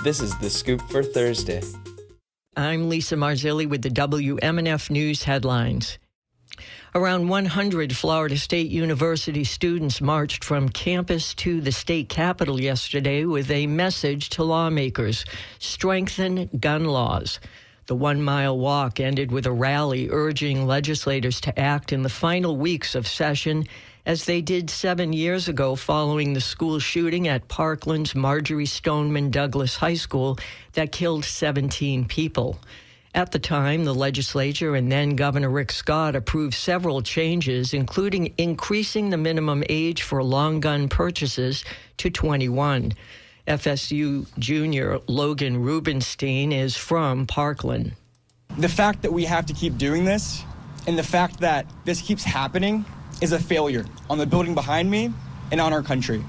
This is The Scoop for Thursday. I'm Lisa Marzilli with the WMNF News headlines. Around 100 Florida State University students marched from campus to the state capitol yesterday with a message to lawmakers: strengthen gun laws. The 1-mile walk ended with a rally urging legislators to act in the final weeks of session, as they did 7 years ago following the school shooting at Parkland's Marjorie Stoneman Douglas High School that killed 17 people. At the time, the legislature and then Governor Rick Scott approved several changes, including increasing the minimum age for long gun purchases to 21. FSU junior Logan Rubenstein is from Parkland. The fact that we have to keep doing this and the fact that this keeps happening is a failure on the building behind me and on our country.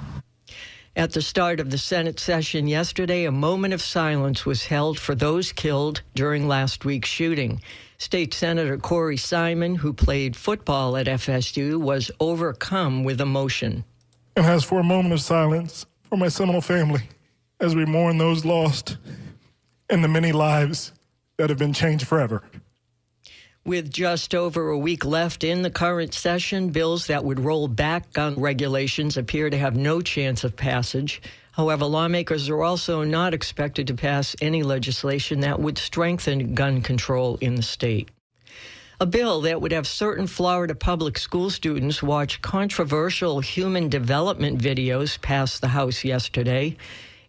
At the start of the Senate session yesterday, a moment of silence was held for those killed during last week's shooting. State Senator Corey Simon, who played football at FSU, was overcome with emotion. And ask for a moment of silence for my Seminole family as we mourn those lost and the many lives that have been changed forever. With just over a week left in the current session, bills that would roll back gun regulations appear to have no chance of passage. However, lawmakers are also not expected to pass any legislation that would strengthen gun control in the state. A bill that would have certain Florida public school students watch controversial human development videos passed the House yesterday.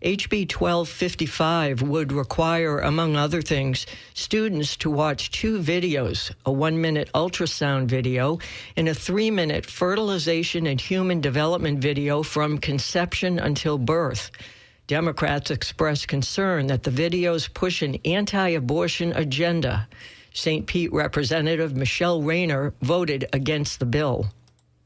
HB 1255 would require, among other things, students to watch 2 videos, a 1-minute ultrasound video and a 3-minute fertilization and human development video from conception until birth. Democrats expressed concern that the videos push an anti-abortion agenda. St. Pete Representative Michelle Rayner voted against the bill.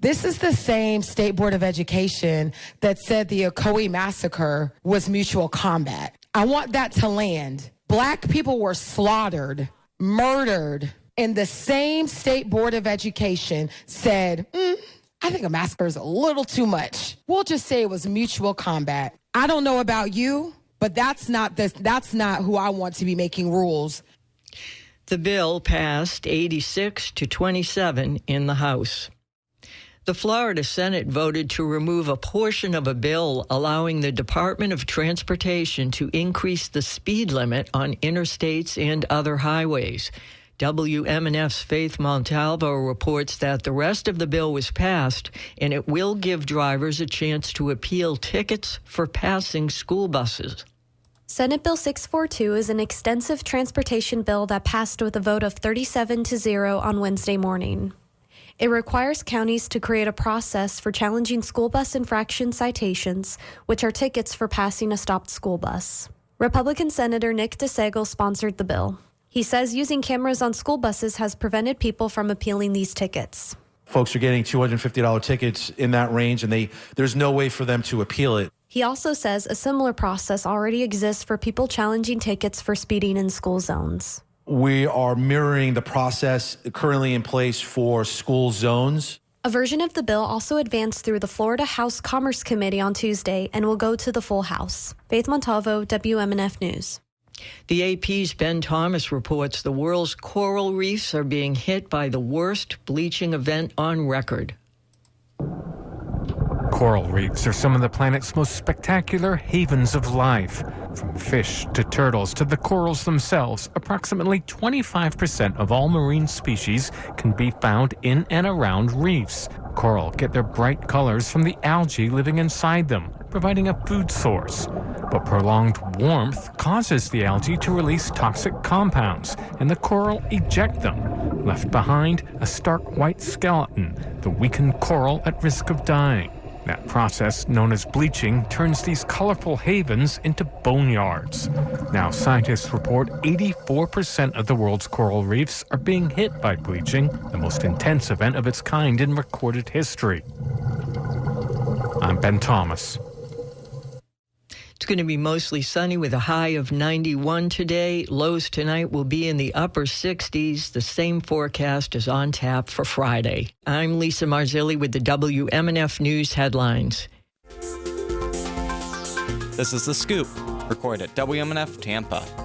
This is the same State Board of Education that said the Ocoee massacre was mutual combat. I want that to land. Black people were slaughtered, murdered, and the same State Board of Education said, I think a massacre is a little too much. We'll just say it was mutual combat. I don't know about you, but that's not who I want to be making rules. The bill passed 86 to 27 in the House. The Florida Senate voted to remove a portion of a bill allowing the Department of Transportation to increase the speed limit on interstates and other highways. WMNF's Faith Montalvo reports that the rest of the bill was passed, and it will give drivers a chance to appeal tickets for passing school buses. Senate Bill 642 is an extensive transportation bill that passed with a vote of 37-0 on Wednesday morning. It requires counties to create a process for challenging school bus infraction citations, which are tickets for passing a stopped school bus. Republican Senator Nick DeSagle sponsored the bill. He says using cameras on school buses has prevented people from appealing these tickets. Folks are getting $250 tickets in that range, and there's no way for them to appeal it. He also says a similar process already exists for people challenging tickets for speeding in school zones. We are mirroring the process currently in place for school zones. A version of the bill also advanced through the Florida House Commerce Committee on Tuesday and will go to the full House. Faith Montalvo, WMNF News. The AP's Ben Thomas reports the world's coral reefs are being hit by the worst bleaching event on record. Coral reefs are some of the planet's most spectacular havens of life. From fish to turtles to the corals themselves, approximately 25% of all marine species can be found in and around reefs. Coral get their bright colors from the algae living inside them, providing a food source. But prolonged warmth causes the algae to release toxic compounds, and the coral eject them. Left behind, a stark white skeleton, the weakened coral at risk of dying. That process, known as bleaching, turns these colorful havens into boneyards. Now, scientists report 84% of the world's coral reefs are being hit by bleaching, the most intense event of its kind in recorded history. I'm Ben Thomas. It's going to be mostly sunny with a high of 91 today. Lows tonight will be in the upper 60s. The same forecast is on tap for Friday. I'm Lisa Marzilli with the WMNF News headlines. This is The Scoop. Recorded at WMNF Tampa.